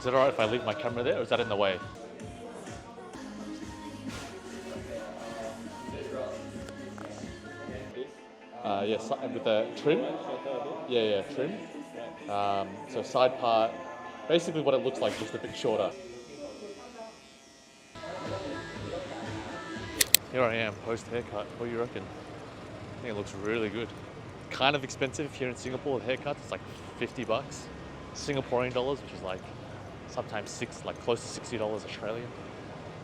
Is it alright if I leave my camera there, or is that in the way? Yes, with the trim. Yeah, trim. So side part, basically what it looks like, just a bit shorter. Here I am, post haircut. What do you reckon? I think it looks really good. Kind of expensive here in Singapore with haircuts. It's like $50 Singaporean dollars, which is like sometimes close to $60 Australian.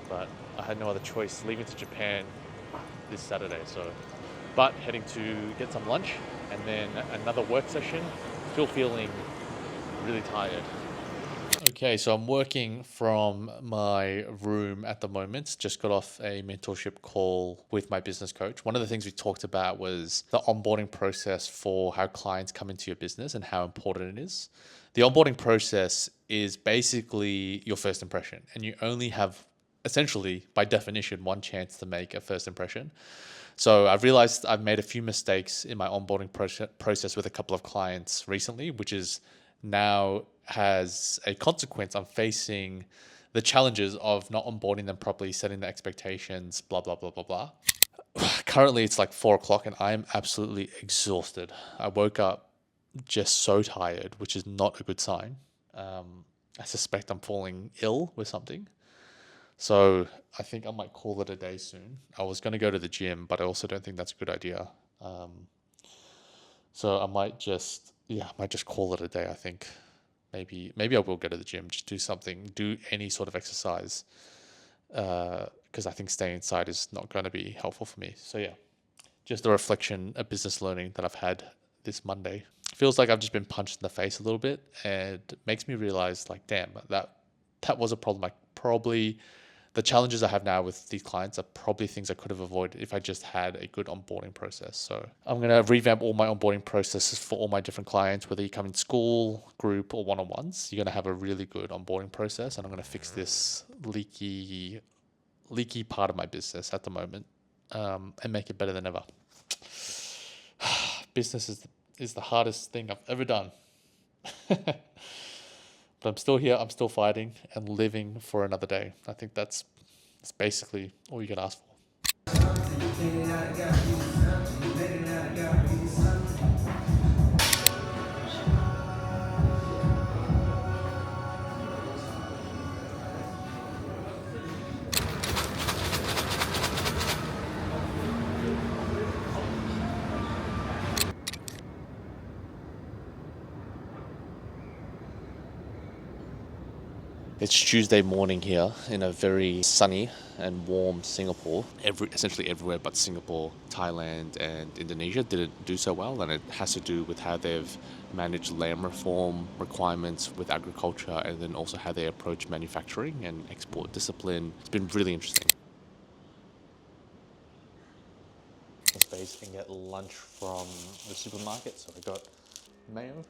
But I had no other choice, leaving to Japan this Saturday. But heading to get some lunch and then another work session. Still feeling really tired. Okay, so I'm working from my room at the moment. Just got off a mentorship call with my business coach. One of the things we talked about was the onboarding process for how clients come into your business and how important it is. The onboarding process is basically your first impression, and you only have, essentially, by definition, one chance to make a first impression. So I've realized I've made a few mistakes in my onboarding process with a couple of clients recently, which is now has a consequence. I'm facing the challenges of not onboarding them properly, setting the expectations, blah, blah, blah, blah, blah. Currently, it's like 4 o'clock and I am absolutely exhausted. I woke up just so tired, which is not a good sign. I suspect I'm falling ill with something. So I think I might call it a day soon. I was going to go to the gym, but I also don't think that's a good idea. So I might just call it a day, I think. Maybe I will go to the gym, just do any sort of exercise, because I think staying inside is not going to be helpful for me. So yeah, just a reflection of business learning that I've had this Monday. Feels like I've just been punched in the face a little bit, and it makes me realize, like, damn, that was a problem. Like, probably the challenges I have now with these clients are probably things I could have avoided if I just had a good onboarding process. So I'm going to revamp all my onboarding processes for all my different clients, whether you come in school, group, or one-on-ones. You're going to have a really good onboarding process, and I'm going to fix this leaky part of my business at the moment, and make it better than ever. Business is the hardest thing I've ever done. But I'm still here, I'm still fighting and living for another day. I think that's basically all you can ask for. It's Tuesday morning here in a very sunny and warm Singapore. Essentially everywhere but Singapore, Thailand and Indonesia didn't do so well, and it has to do with how they've managed land reform requirements with agriculture, and then also how they approach manufacturing and export discipline. It's been really interesting. Let's base and get lunch from the supermarket. So we got mayo,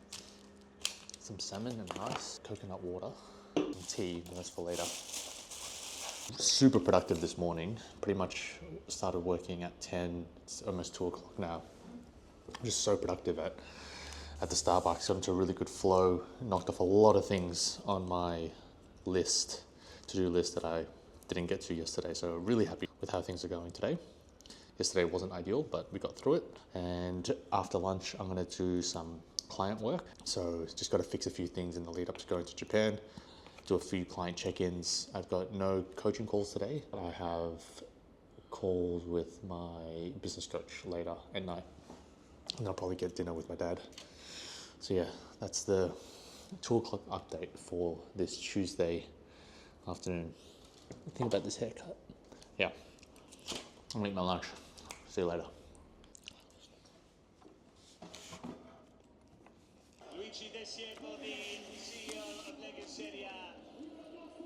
some salmon and rice, coconut water, and tea, but that's for later. Super productive this morning. Pretty much started working at 10, it's almost 2 o'clock now. Just so productive at the Starbucks. Got into a really good flow, knocked off a lot of things on my to-do list that I didn't get to yesterday. So really happy with how things are going today. Yesterday wasn't ideal, but we got through it. And after lunch, I'm gonna do some client work. So just got to fix a few things in the lead up to going to Japan. Do a few client check-ins. I've got no coaching calls today. I have calls with my business coach later at night. And I'll probably get dinner with my dad. So yeah, that's the 2 o'clock update for this Tuesday afternoon. Think about this haircut. Yeah, I'm gonna eat my lunch. See you later.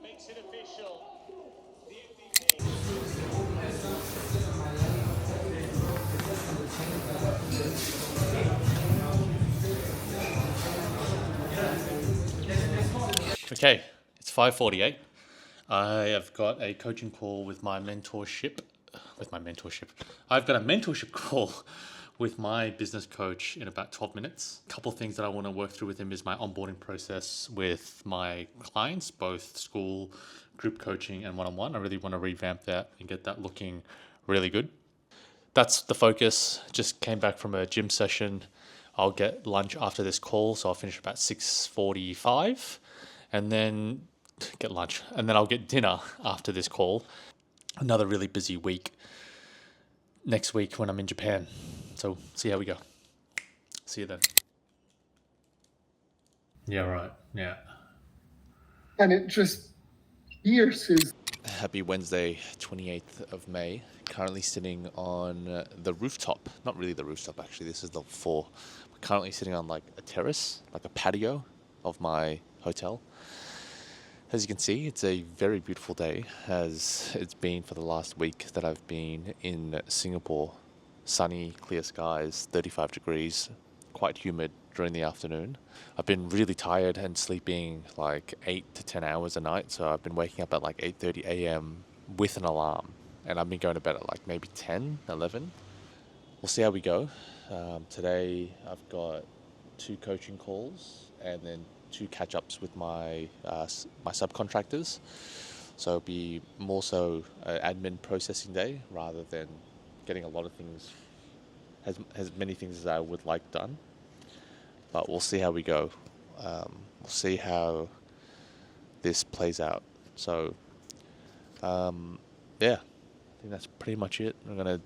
Makes it official. Okay, it's 5:48. I have got a coaching call with my mentorship. I've got a mentorship call with my business coach in about 12 minutes. A couple of things that I want to work through with him is my onboarding process with my clients, both school, group coaching, and one-on-one. I really want to revamp that and get that looking really good. That's the focus. Just came back from a gym session. I'll get lunch after this call, so I'll finish about 6:45, and then get lunch, and then I'll get dinner after this call. Another really busy week next week when I'm in Japan. So see how we go. See you then. Yeah, right. Yeah. And it just pierces. Happy Wednesday, 28th of May. Currently sitting on the rooftop. Not really the rooftop, actually. This is level 4. I'm currently sitting on like a terrace, like a patio of my hotel. As you can see, it's a very beautiful day, as it's been for the last week that I've been in Singapore. Sunny, clear skies, 35 degrees, quite humid during the afternoon. I've been really tired and sleeping like 8 to 10 hours a night, so I've been waking up at like 8:30 a.m. with an alarm, and I've been going to bed at like maybe 10, 11. We'll see how we go. Today I've got 2 coaching calls and then 2 catch-ups with my subcontractors. So it'll be more so an admin processing day rather than getting a lot of things, as many things as I would like done. But we'll see how we go. We'll see how this plays out. So, yeah, I think that's pretty much it. I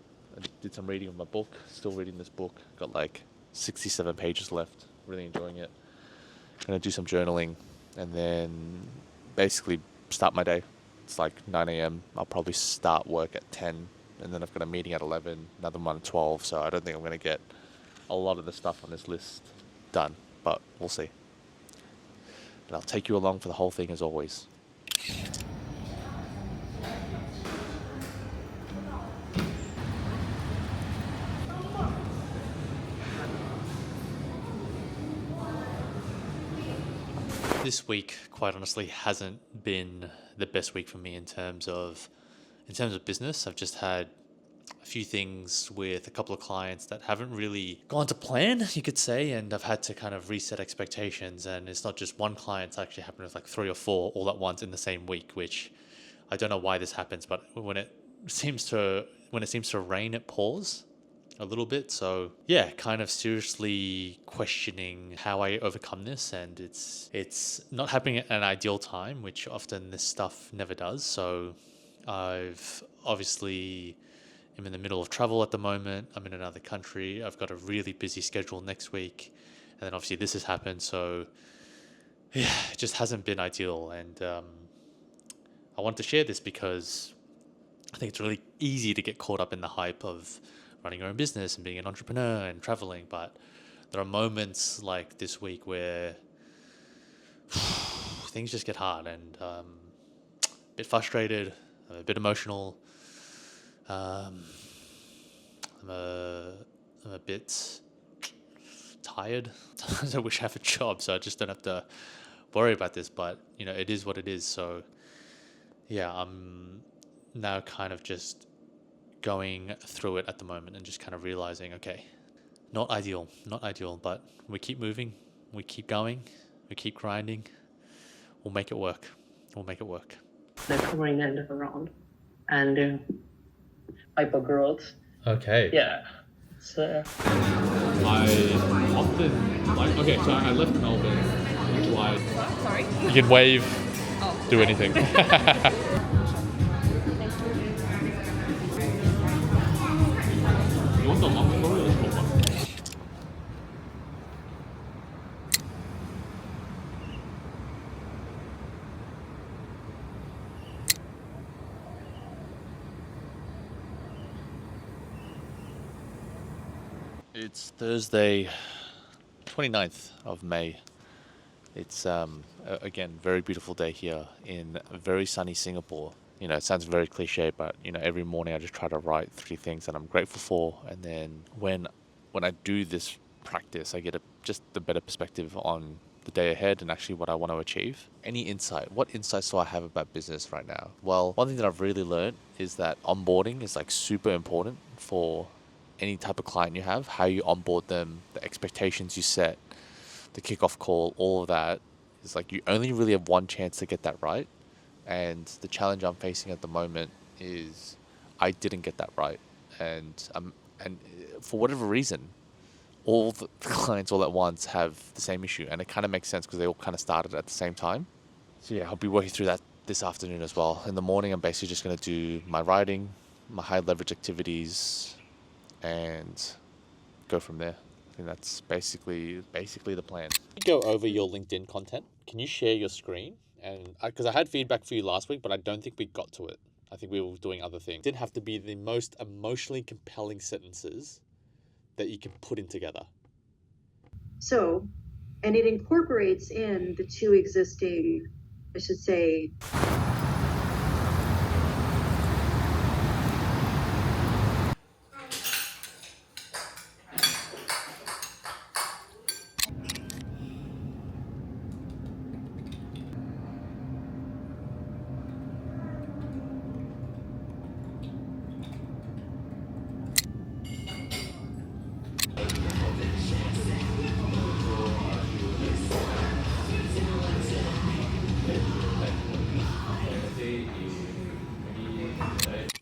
did some reading of my book. Still reading this book. Got like 67 pages left. Really enjoying it. Gonna do some journaling and then basically start my day. It's like 9 a.m. I'll probably start work at 10, and then I've got a meeting at 11, another one at 12. So I don't think I'm gonna get a lot of the stuff on this list done, but we'll see. And I'll take you along for the whole thing as always. This week, quite honestly, hasn't been the best week for me in terms of business. I've just had a few things with a couple of clients that haven't really gone to plan, you could say, and I've had to kind of reset expectations. And it's not just one client; it's actually happened with like 3 or 4 all at once in the same week, which I don't know why this happens, but when it seems to rain, it pours a little bit. So yeah, kind of seriously questioning how I overcome this, and it's not happening at an ideal time, which often this stuff never does. So I've obviously am in the middle of travel at the moment. I'm in another country. I've got a really busy schedule next week, and then obviously this has happened. So yeah, it just hasn't been ideal, and I wanted to share this because I think it's really easy to get caught up in the hype of running your own business and being an entrepreneur and traveling, but there are moments like this week where things just get hard, and a bit frustrated, I'm a bit emotional, I'm a bit tired. I wish I have a job so I just don't have to worry about this, but it is what it is. So yeah, I'm now kind of just going through it at the moment and just kind of realizing, okay, not ideal, but we keep moving, we keep going, we keep grinding. We'll make it work. They're coming in around and hyper growth. Okay. Yeah. So I often so I left Melbourne. Sorry? You can wave, do anything. You want the long story or the short one? It's Thursday, 29th of May. It's again, very beautiful day here in very sunny Singapore. It sounds very cliche, but every morning I just try to write 3 things that I'm grateful for, and then when I do this practice, I get just a better perspective on the day ahead and actually what I want to achieve. Any insight? What insights do I have about business right now? Well, one thing that I've really learned is that onboarding is like super important for any type of client you have, how you onboard them, the expectations you set, the kickoff call, all of that is like you only really have one chance to get that right. And the challenge I'm facing at the moment is I didn't get that right. And for whatever reason, all the clients all at once have the same issue. And it kind of makes sense because they all kind of started at the same time. So yeah, I'll be working through that this afternoon as well. In the morning, I'm basically just going to do my writing, my high leverage activities, and go from there. I think that's basically the plan. Go over your LinkedIn content. Can you share your screen? And because I had feedback for you last week, but I don't think we got to it. I think we were doing other things. It didn't have to be the most emotionally compelling sentences that you can put in together. So, and it incorporates in the two existing, I should say,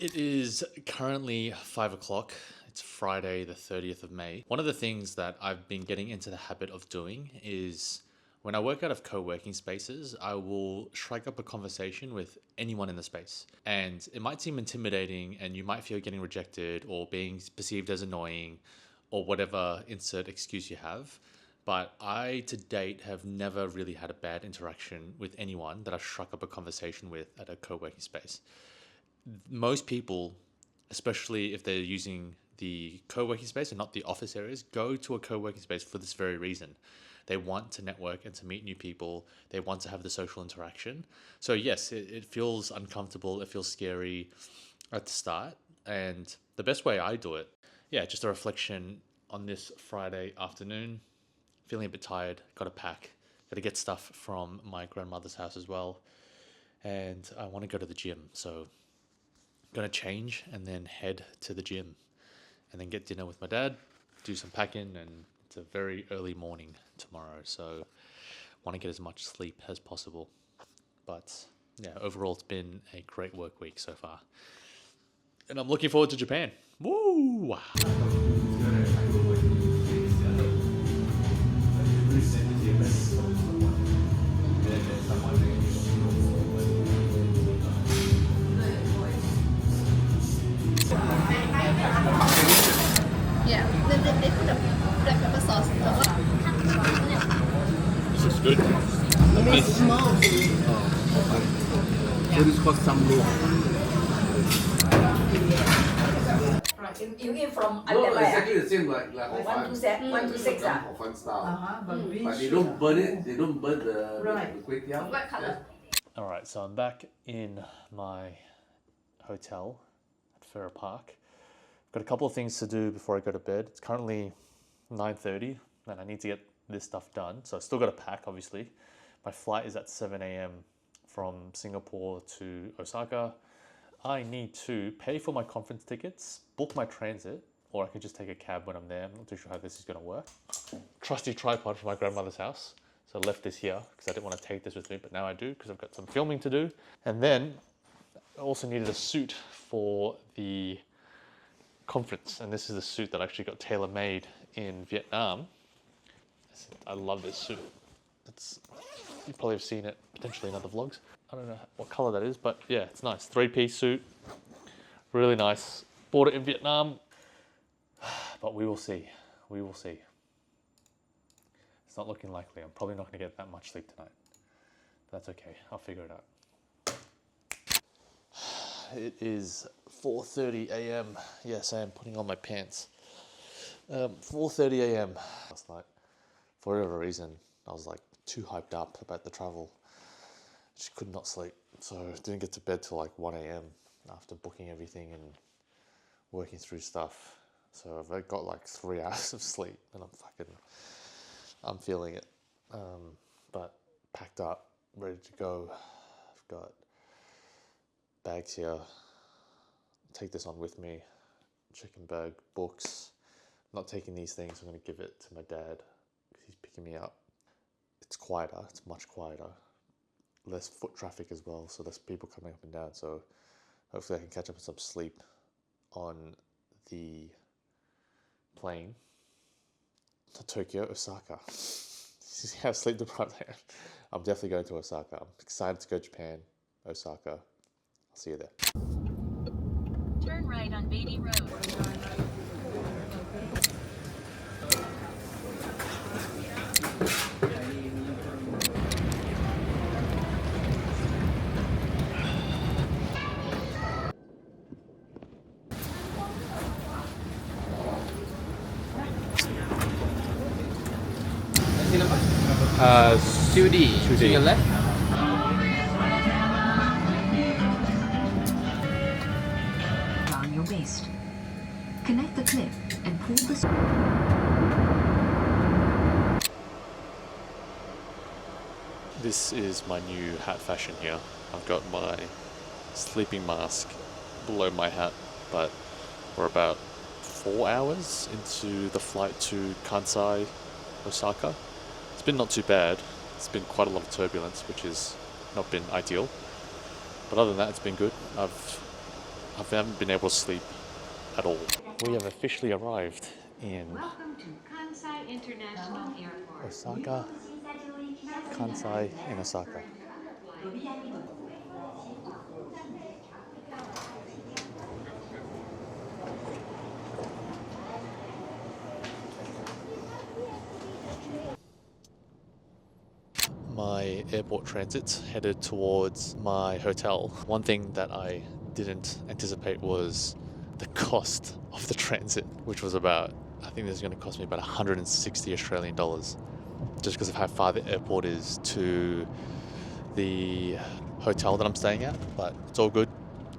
It is currently 5 o'clock. It's Friday, the 30th of May. One of the things that I've been getting into the habit of doing is when I work out of co-working spaces, I will strike up a conversation with anyone in the space. And it might seem intimidating and you might feel getting rejected or being perceived as annoying or whatever insert excuse you have. But I, to date, have never really had a bad interaction with anyone that I've struck up a conversation with at a co-working space. Most people, especially if they're using the co-working space and not the office areas, go to a co-working space for this very reason. They want to network and to meet new people. They want to have the social interaction. So yes, it feels uncomfortable. It feels scary at the start. And the best way I do it, yeah, just a reflection on this Friday afternoon, feeling a bit tired, got to pack, got to get stuff from my grandmother's house as well. And I want to go to the gym. So gonna change and then head to the gym and then get dinner with my dad, do some packing, and it's a very early morning tomorrow, so want to get as much sleep as possible. But yeah, overall it's been a great work week so far. And I'm looking forward to Japan. Woo! Yeah, they put a black pepper sauce on top. This looks good. It's small. So this called samlo. You eat from No, Underwear. exactly the same like hor fun. 126 ah. Hor fun style. But They don't burn it. They don't burn the Right. kway teow. What colour? All right, so I'm back in my hotel at Farrer Park. I've got a couple of things to do before I go to bed. It's currently 9:30 and I need to get this stuff done. So I've still got to pack, obviously. My flight is at 7 a.m. from Singapore to Osaka. I need to pay for my conference tickets, book my transit, or I can just take a cab when I'm there. I'm not too sure how this is going to work. Trusty tripod from my grandmother's house. So I left this here because I didn't want to take this with me, but now I do because I've got some filming to do. And then I also needed a suit for the conference, and this is a suit that I actually got tailor-made in Vietnam. I love this suit. You probably have seen it potentially in other vlogs. I don't know what color that is, but yeah, it's nice. 3-piece suit, really nice. Bought it in Vietnam, but we will see. We will see. It's not looking likely. I'm probably not going to get that much sleep tonight. But that's okay. I'll figure it out. It is 4:30 a.m. Yes, I am putting on my pants. 4:30 a.m. last night. For whatever reason, I was like too hyped up about the travel. Just could not sleep. So didn't get to bed till like 1 a.m. after booking everything and working through stuff. So I've got like 3 hours of sleep and I'm feeling it. But packed up, ready to go. I've got bags here. Take this on with me. check-in bag, books. I'm not taking these things. I'm going to give it to my dad because he's picking me up. It's quieter. It's much quieter. Less foot traffic as well, so less people coming up and down. So hopefully I can catch up with some sleep on the plane to Tokyo, Osaka. See how sleep deprived I am. I'm definitely going to Osaka. I'm excited to go to Japan, Osaka. I'll see you there. Turn right on Beatty Road. Uh, 2D. 2D. To your left. On your waist. Connect the clip and pull the... This is my new hat fashion here. I've got my sleeping mask below my hat, but we're about 4 hours into the flight to Kansai, Osaka. It's been not too bad. It's been quite a lot of turbulence, which has not been ideal. But other than that, it's been good. I haven't been able to sleep at all. We have officially arrived in Welcome to Kansai International Airport. Osaka, Kansai in Osaka. My airport transit's headed towards my hotel. One thing that I didn't anticipate was the cost of the transit, which was about, I think this is going to cost me about 160 Australian dollars, just because of how far the airport is to the hotel that I'm staying at. But it's all good.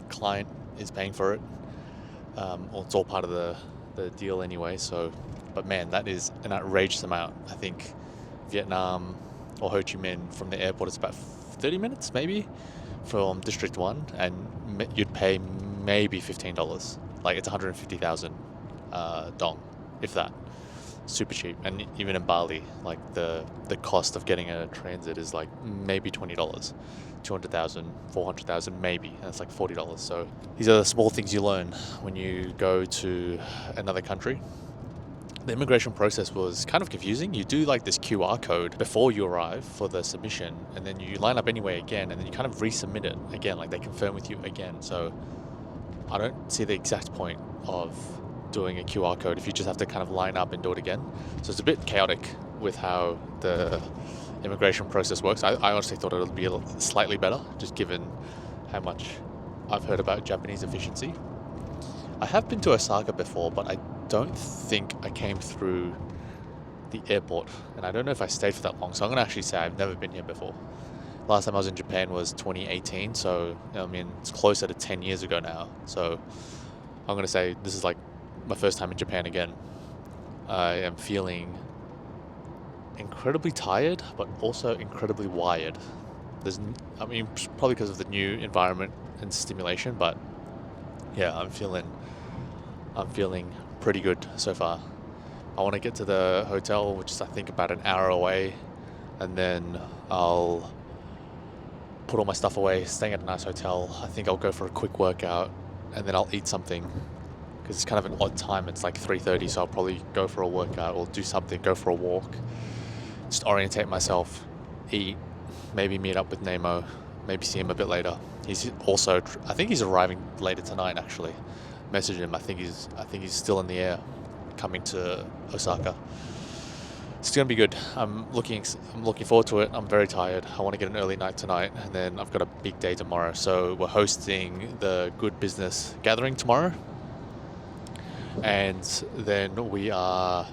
Client is paying for it. Or it's all part of the deal anyway. So, but man, that is an outrageous amount. I think Vietnam or Ho Chi Minh from the airport, it's about 30 minutes maybe from District 1, and you'd pay maybe $15. Like, it's 150,000 dong, if that. Super cheap. And even in Bali, like the cost of getting a transit is like maybe $20. 200,000, 400,000 maybe, and it's like $40. So these are the small things you learn when you go to another country. The immigration process was kind of confusing. You do like this QR code before you arrive for the submission, and then you line up anyway again, and then you kind of resubmit it again, like they confirm with you again. So I don't see the exact point of doing a QR code if you just have to kind of line up and do it again. So it's a bit chaotic with how the immigration process works. I honestly thought it would be slightly better, just given how much I've heard about Japanese efficiency. I have been to Osaka before, but I don't think I came through the airport, and I don't know if I stayed for that long, so I'm gonna actually say I've never been here before. Last time I was in Japan was 2018, so I mean it's closer to 10 years ago now. So I'm gonna say this is like my first time in Japan again. I am feeling incredibly tired, but also incredibly wired. Probably because of the new environment and stimulation, but yeah, I'm feeling pretty good so far. I want to get to the hotel, which is I think about an hour away, and then I'll put all my stuff away, staying at a nice hotel. I think I'll go for a quick workout, and then I'll eat something, because it's kind of an odd time. It's like 3:30, so I'll probably go for a workout or do something, go for a walk, just orientate myself, eat, maybe meet up with Nemo, maybe see him a bit later. He's also, I think he's arriving later tonight actually. Messaged him, I think he's still in the air coming to Osaka. It's gonna be good. I'm looking forward to it. I'm very tired. I want to get an early night tonight, and then I've got a big day tomorrow. So we're hosting the Good Business Gathering tomorrow, and then we're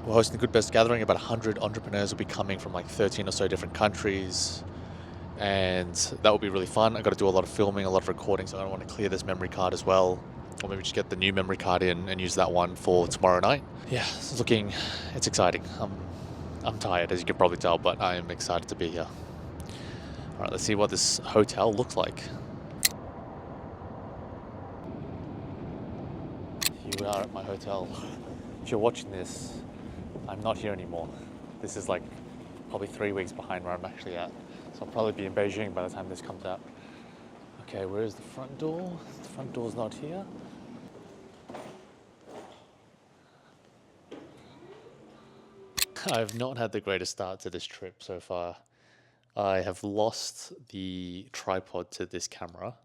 hosting the Good Business Gathering. About 100 entrepreneurs will be coming from like 13 or so different countries, and that will be really fun. I've got to do a lot of filming, a lot of recording, so I want to clear this memory card as well, or maybe just get the new memory card in and use that one for tomorrow night. Yeah, it's exciting. I'm tired, as you can probably tell, but I am excited to be here. All right, let's see what this hotel looks like. you are at my hotel. If you're watching this, I'm not here anymore. This is like probably 3 weeks behind where I'm actually at. So I'll probably be in Beijing by the time this comes out. Okay, where is the front door? The front door's not here. I've not had the greatest start to this trip so far. I have lost the tripod to this camera.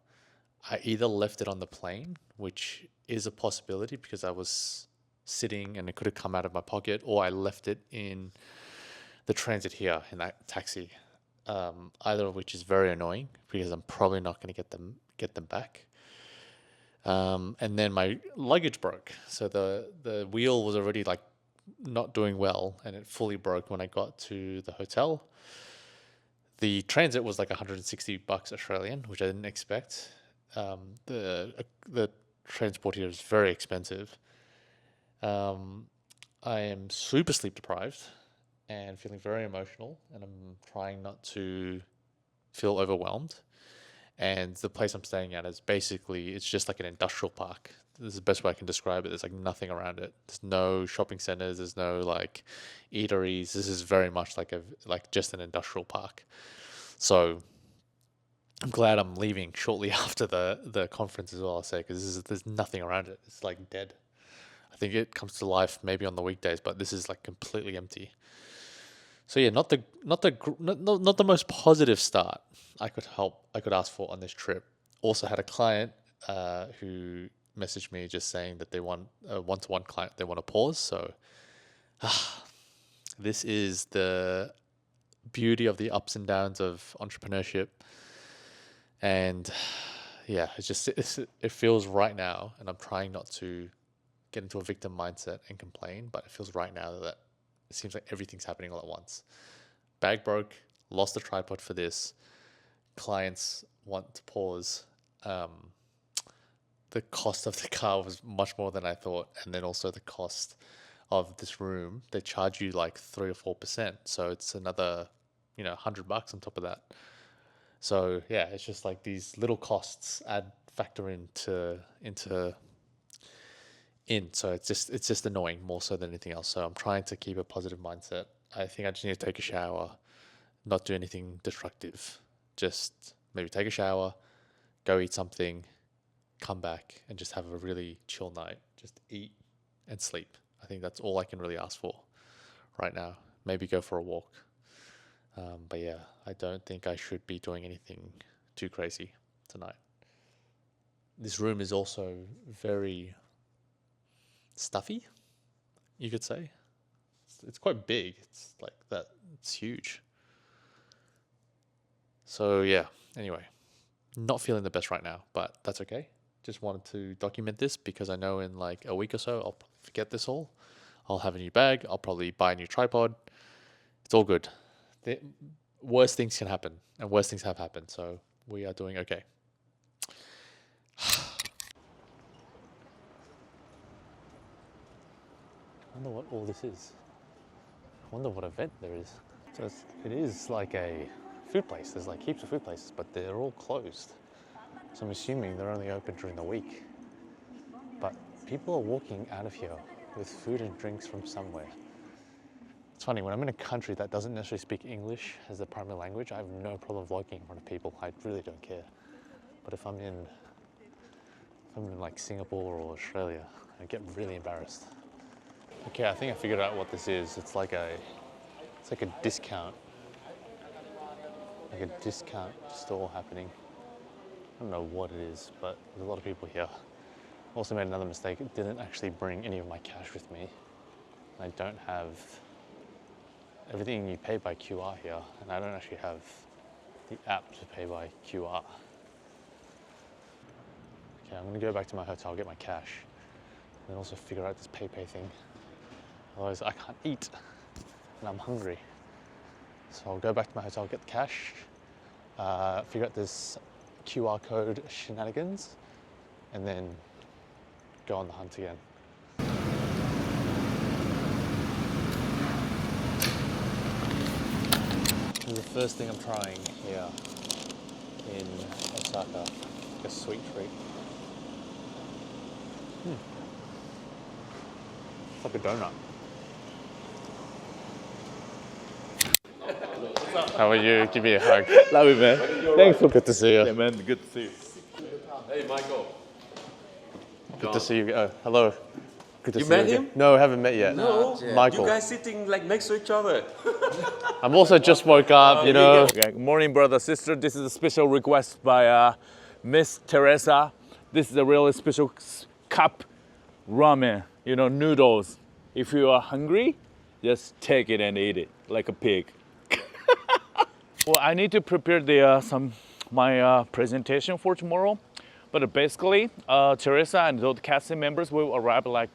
I either left it on the plane, which is a possibility because I was sitting and it could have come out of my pocket, or I left it in the transit here in that taxi. Either of which is very annoying because I'm probably not going to get them back. And then my luggage broke, so the wheel was already like not doing well, and it fully broke when I got to the hotel. The transit was like $160 Australian, which I didn't expect. The transport here is very expensive. I am super sleep deprived and feeling very emotional, and I'm trying not to feel overwhelmed. And the place I'm staying at is basically, it's just like an industrial park. This is the best way I can describe it. There's like nothing around it. There's no shopping centers. There's no like eateries. This is very much like just an industrial park. So I'm glad I'm leaving shortly after the conference as well, I'll say, because there's nothing around it. It's like dead. I think it comes to life maybe on the weekdays, but this is like completely empty. So yeah, not the most positive start I could ask for on this trip. Also had a client who messaged me just saying that they want a one-to-one client. They want to pause. So this is the beauty of the ups and downs of entrepreneurship. And yeah, it feels right now, and I'm trying not to get into a victim mindset and complain, but it feels right now that it seems like everything's happening all at once. Bag broke, lost the tripod for this. Clients want to pause. The cost of the car was much more than I thought, and then also the cost of this room. They charge you like 3 or 4%, so it's another, $100 on top of that. So yeah, it's just like these little costs factor into. So it's just annoying more so than anything else. So I'm trying to keep a positive mindset. I think I just need to take a shower, not do anything destructive. Just maybe take a shower, go eat something, come back and just have a really chill night. Just eat and sleep. I think that's all I can really ask for right now. Maybe go for a walk. But yeah, I don't think I should be doing anything too crazy tonight. This room is also very stuffy, you could say. It's quite big. It's like that. It's huge. So yeah, anyway, not feeling the best right now, but that's okay. Just wanted to document this because I know in like a week or so, I'll forget this all. I'll have a new bag. I'll probably buy a new tripod. It's all good. The worst things can happen, and worst things have happened. So we are doing okay. I wonder what all this is. I wonder what event there is. So it is like a food place. There's like heaps of food places, but they're all closed. So I'm assuming they're only open during the week. But people are walking out of here with food and drinks from somewhere. It's funny, when I'm in a country that doesn't necessarily speak English as the primary language, I have no problem vlogging in front of people. I really don't care. But if I'm in like Singapore or Australia, I get really embarrassed. Okay, I think I figured out what this is. It's like a discount. Like a discount store happening. I don't know what it is, but there's a lot of people here. Also made another mistake. I didn't actually bring any of my cash with me. I don't have everything. You pay by QR here, and I don't actually have the app to pay by QR. Okay, I'm gonna go back to my hotel, get my cash, and then also figure out this pay thing. Otherwise I can't eat, and I'm hungry. So I'll go back to my hotel, get the cash, figure out this QR code shenanigans, and then go on the hunt again. This is the first thing I'm trying here in Osaka, like a sweet treat. It's like a donut. How are you? Give me a hug. Love you, man. Thanks for Good to see you. Yeah, man. Good to see you. Hey, Michael. Good to see you. Oh, hello. Good to You see met you. him? No, I haven't met yet. No. Michael. You guys sitting like next to each other. I'm also just woke up, you know. Okay. Good morning, brother, sister. This is a special request by Miss Teresa. This is a really special cup ramen, you know, noodles. If you are hungry, just take it and eat it like a pig. Well, I need to prepare my presentation for tomorrow. But basically, Teresa and those casting members will arrive like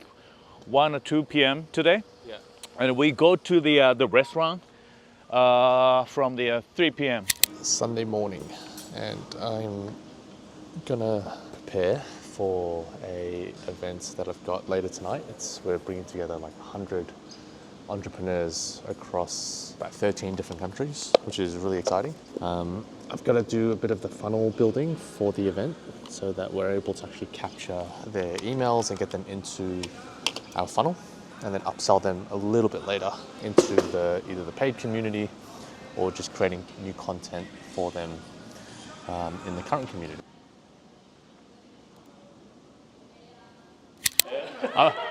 1 or 2 p.m. today. Yeah. And we go to the restaurant from the 3 p.m. Sunday morning, and I'm gonna prepare for a event that I've got later tonight. We're bringing together like 100 entrepreneurs across about 13 different countries, which is really exciting. I've got to do a bit of the funnel building for the event so that we're able to actually capture their emails and get them into our funnel, and then upsell them a little bit later into either the paid community or just creating new content for them in the current community.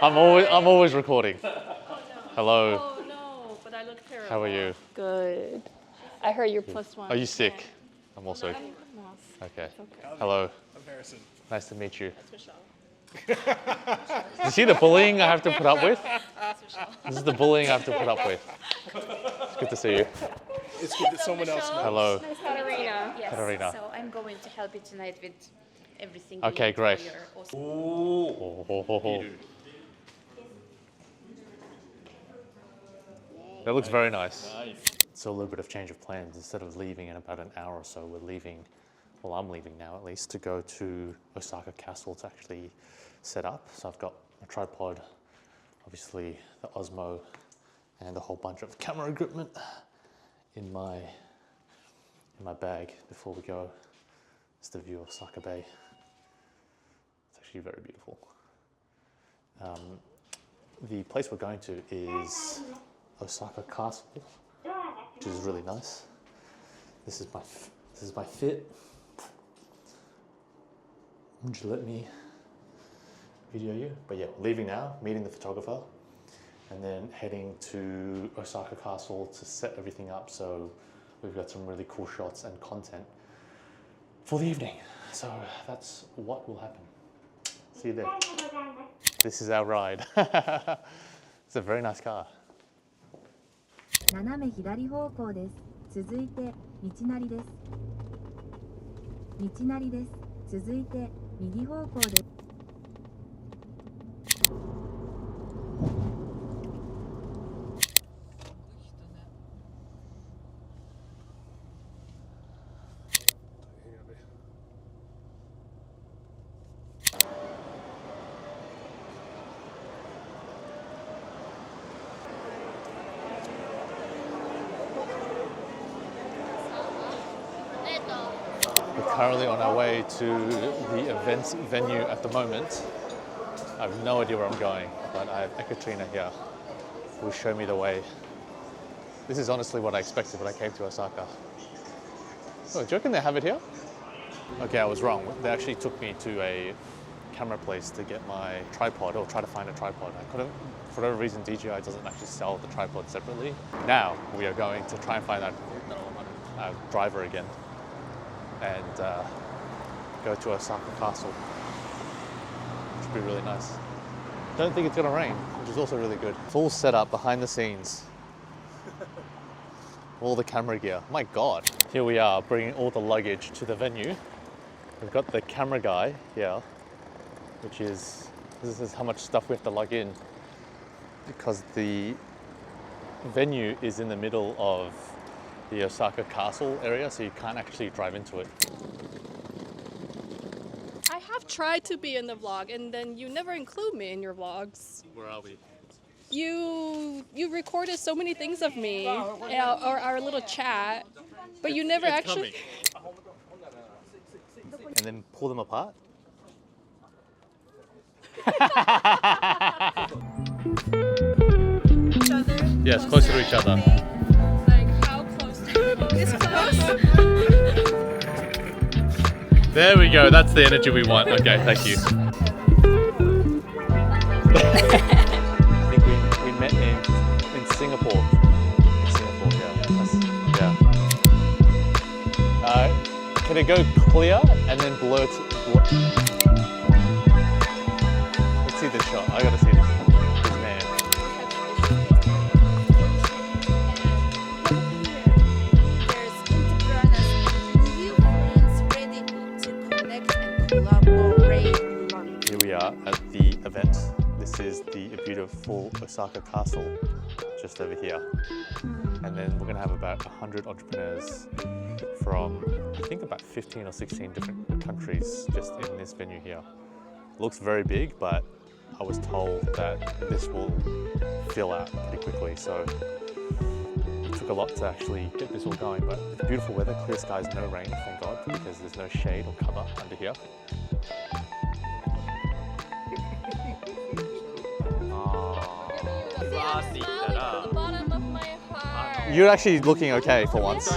I'm always recording. Hello. Oh no, but I look terrible. How are you? Good. I heard you're +1. Are you sick? I'm also. Okay. Hello. I'm Harrison. Nice to meet you. That's Michelle. You see the bullying I have to put up with? This is the bullying I have to put up with. It's good to see you. It's good that someone else knows. Hello. Katarina. Yes, Katarina. so I'm going to help you tonight with everything. Okay, you need great. for your Osaka. Oh. That looks very nice. So a little bit of change of plans. Instead of leaving in about an hour or so, we're leaving, well, I'm leaving now at least, to go to Osaka Castle to actually set up. So I've got a tripod, obviously the Osmo, and a whole bunch of camera equipment in my bag before we go. It's the view of Osaka Bay. It's actually very beautiful. The place we're going to is Osaka Castle, which is really nice. This is my fit. Would you let me video you? But yeah, leaving now, meeting the photographer, and then heading to Osaka Castle to set everything up. So we've got some really cool shots and content for the evening. So that's what will happen. See you there. This is our ride. It's a very nice car. 斜め左方向です。続いて道なりです。道なりです。続いて右方向です。We're currently on our way to the event venue at the moment. I have no idea where I'm going, but I have Ekaterina here who will show me the way. This is honestly what I expected when I came to Osaka. Oh, do you reckon they have it here? Okay, I was wrong. They actually took me to a camera place to get my tripod, or try to find a tripod. I couldn't, for whatever reason, DJI doesn't actually sell the tripod separately. Now we are going to try and find that driver again and go to Osaka Castle, which would be really nice. Don't think it's gonna rain, which is also really good. Full setup behind the scenes. All the camera gear. My God. Here we are bringing all the luggage to the venue. We've got the camera guy here, which is, this is how much stuff we have to lug in, because the venue is in the middle of the Osaka Castle area, so you can't actually drive into it. I have tried to be in the vlog, and then you never include me in your vlogs. Where are we? You recorded so many things of me, or our little chat, but you never actually. And then pull them apart? Each other? Yes, closer to each other. Like how close? This close? There we go. That's the energy we want. Okay, thank you. I think we met in Singapore. In Singapore, yeah. Can it go clear and then blur to... Let's see this shot. I gotta see this. This man. There's entrepreneurs, new friends ready to connect and collaborate. Here we are at the event. This is the beautiful Osaka Castle just over here. And then we're gonna have about 100 entrepreneurs from, I think, about 15 or 16 different countries just in this venue here. Looks very big, but I was told that this will fill out pretty quickly. So it took a lot to actually get this all going, but it's beautiful weather, clear skies, no rain, thank God, because there's no shade or cover under here. The bottom of my heart. You're actually looking okay for once.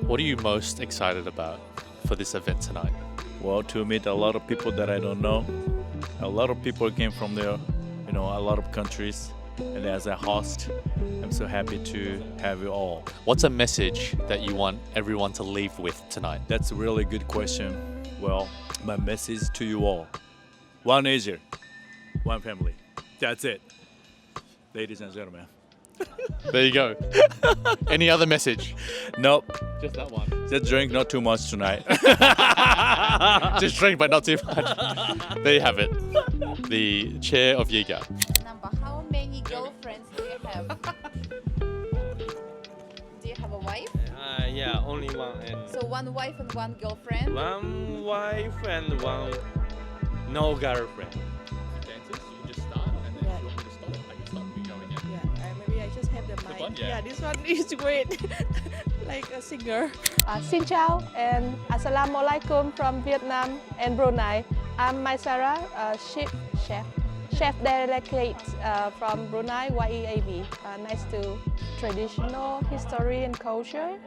What are you most excited about for this event tonight? Well, to meet a lot of people that I don't know. A lot of people came from there, a lot of countries. And as a host, I'm so happy to have you all. What's a message that you want everyone to leave with tonight? That's a really good question. Well, my message to you all. One Asia, one family. That's it. Ladies and gentlemen. There you go. Any other message? Nope. Just that one. Just drink not too much tonight. Just drink, but not too much. There you have it. The chair of Yiga. Number, how many girlfriends do you have? Do you have a wife? Yeah, only one. And So one wife and one girlfriend? one wife and one no girlfriend. Dancers, you can just start, and then if you want me to stop, I can stop you going in. Maybe I just have the mic. one? Yeah. This one is great. Like a singer. Xin chào and Assalamu alaikum from Vietnam and Brunei. I'm Maisara, chef delegate from Brunei, YEAB. Nice to traditional history and culture.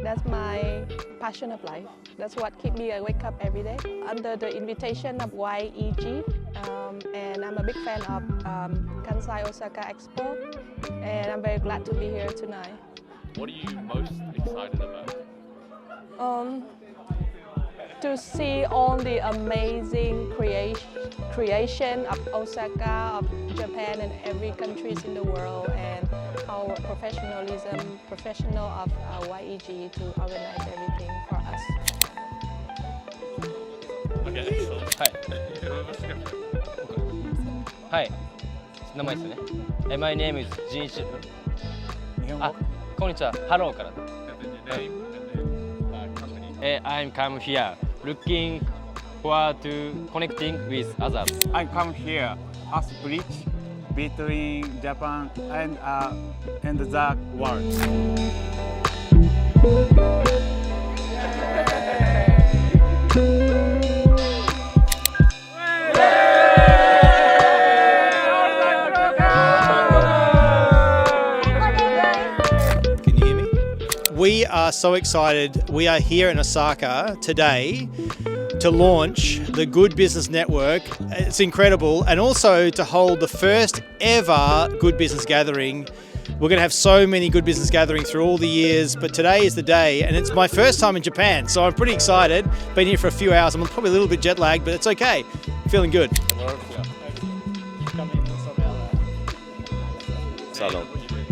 That's my passion of life. That's what keeps me wake up every day. Under the invitation of YEG, and I'm a big fan of Kansai Osaka Expo, and I'm very glad to be here tonight. What are you most excited about? To see all the amazing creation of Osaka, of Japan, and every countries in the world, and our professional of YEG to organize everything for us. Okay, excellent. Hi. 名前ですね。My name is Jinichi. こんにちは。ハローから。I'm come here looking forward to connecting with others. I come here as bridge between Japan and the world. We are so excited. We are here in Osaka today to launch the Good Business Network. It's incredible. And also to hold the first ever Good Business Gathering. We're going to have so many Good Business Gatherings through all the years, but today is the day, and it's my first time in Japan, so I'm pretty excited. Been here for a few hours. I'm probably a little bit jet lagged, but it's okay. Feeling good.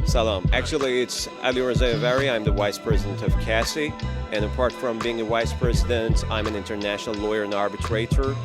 Salam. Actually, it's Ali Razayavari. I'm the Vice President of CASI. And apart from being a Vice President, I'm an international lawyer and arbitrator.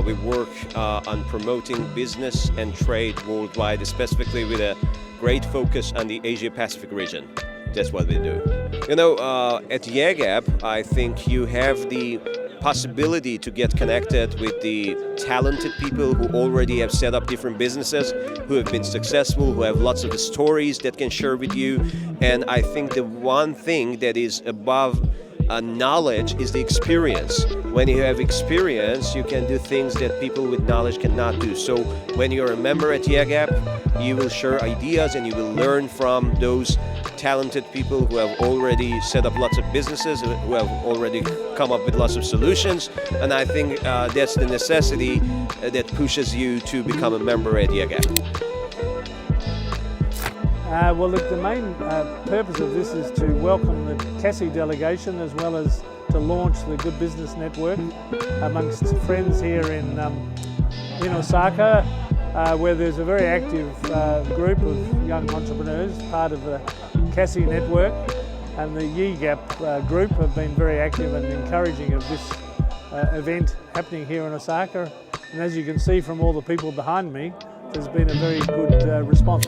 We work on promoting business and trade worldwide, specifically with a great focus on the Asia-Pacific region. That's what we do. At YEGAB, I think you have the possibility to get connected with the talented people who already have set up different businesses, who have been successful, who have lots of stories that can share with you. And I think the one thing that is above knowledge is the experience. When you have experience, you can do things that people with knowledge cannot do. So when you're a member at YAGAP, you will share ideas and you will learn from those talented people who have already set up lots of businesses, who have already come up with lots of solutions. And I think that's the necessity that pushes you to become a member at YAGAP. Well, look, the main purpose of this is to welcome the Cassie delegation as well as to launch the Good Business Network amongst friends here in Osaka, where there's a very active group of young entrepreneurs, part of the Cassie network, and the YAGAP group have been very active and encouraging of this event happening here in Osaka. And as you can see from all the people behind me, there's been a very good response.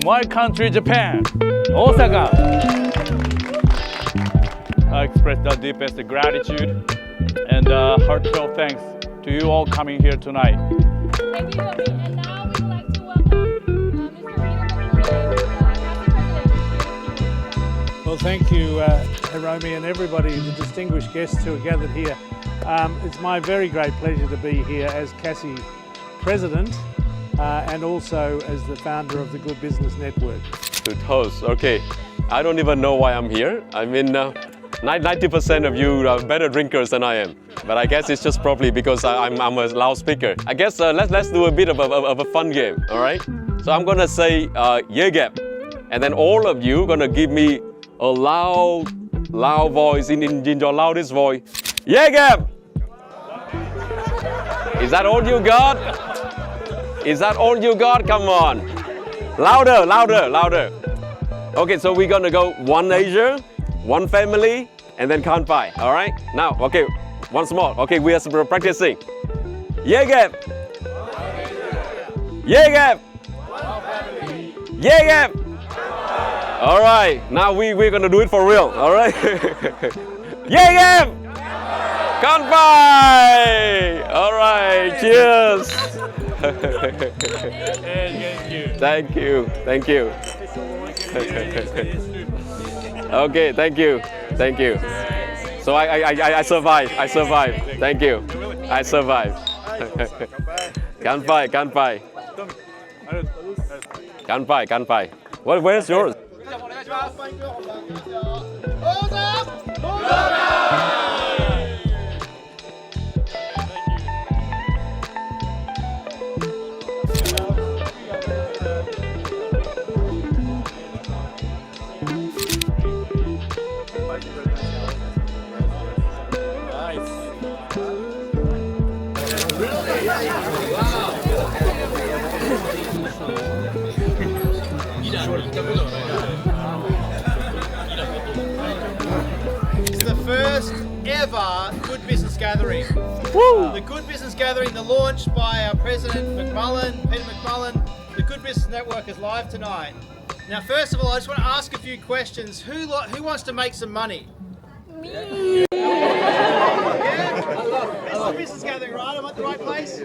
My country, Japan, Osaka. I express the deepest gratitude and heartfelt thanks to you all coming here tonight. Thank you, Romy. And now we would like to welcome Mr. Well, thank you, Hiromi, and everybody, the distinguished guests who are gathered here. It's my very great pleasure to be here as Cassie President and also as the founder of the Good Business Network. To toast, okay. I don't even know why I'm here. I mean, 90% of you are better drinkers than I am. But I guess it's just probably because I'm a loudspeaker. I guess let's do a bit of a fun game, all right? So I'm gonna say YAGAP, and then all of you gonna give me a loud voice in your loudest voice. YAGAP! Is that all you got? Is that all you got? Come on. Louder, louder, louder. Okay, so we're gonna go one Asia, one family, and then kanpai, all right? Now, okay, once more. Okay, we are practicing. YAGAP! YAGAP! YAGAP! All right, now we're gonna do it for real, all right? YAGAP! Kanpai! All right, cheers! Thank you, thank you. Okay, thank you, thank you. So I survived, thank you. I survived. Kanpai, kanpai. Kanpai, kanpai. Where's yours? It's the first ever Good Business Gathering. Woo! The Good Business Gathering, the launch by our President Peter McMullen. The Good Business Network is live tonight. Now, first of all, I just want to ask a few questions. Who wants to make some money? Me. Yeah? It's a business gathering, right? Am I at the right place?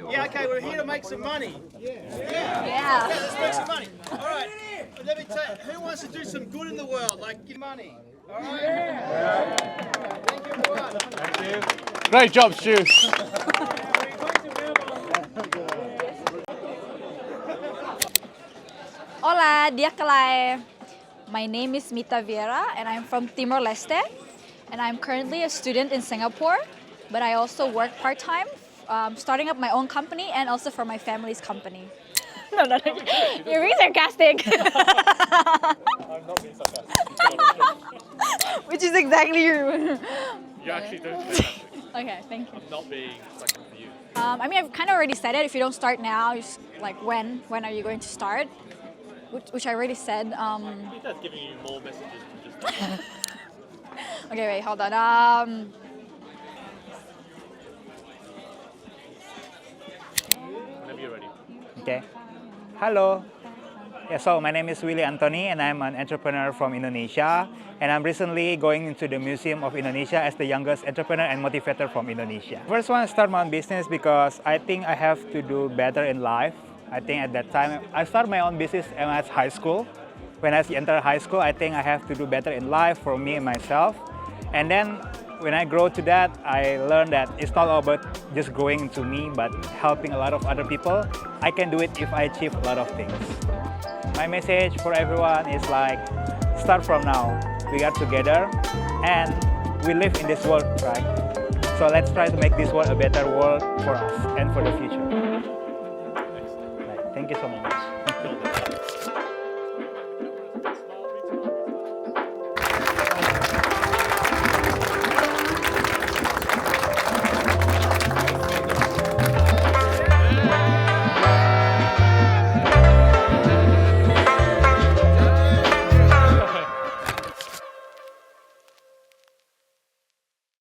Yeah, okay, we're here to make some money. Yeah, let's make some money. All right, let me tell you, who wants to do some good in the world, like give money? All right? Yeah. Thank you, everyone. Thank you. Great job, Stu. Hola, dia kalai. My name is Mita Vieira and I'm from Timor-Leste. And I'm currently a student in Singapore, but I also work part-time, starting up my own company and also for my family's company. No, you're being sarcastic. I'm not being sarcastic. Which is exactly you. You actually don't say that. Okay, thank you. I'm not being sarcastic for you. I mean, I've kind of already said it. If you don't start now, just like when are you going to start? Which I already said. I think that's giving you more messages than just Okay, wait, hold on. Whenever you're ready. Okay. Hello. Yeah, so my name is Willy Anthony and I'm an entrepreneur from Indonesia. And I'm recently going into the Museum of Indonesia as the youngest entrepreneur and motivator from Indonesia. First, I want to start my own business because I think I have to do better in life. I think at that time, I started my own business when I was high school. When I entered high school, I think I have to do better in life for me and myself. And then when I grow to that, I learned that it's not all about just growing into me, but helping a lot of other people. I can do it if I achieve a lot of things. My message for everyone is like, start from now. We got together and we live in this world, right? So let's try to make this world a better world for us and for the future. Right. Thank you so much.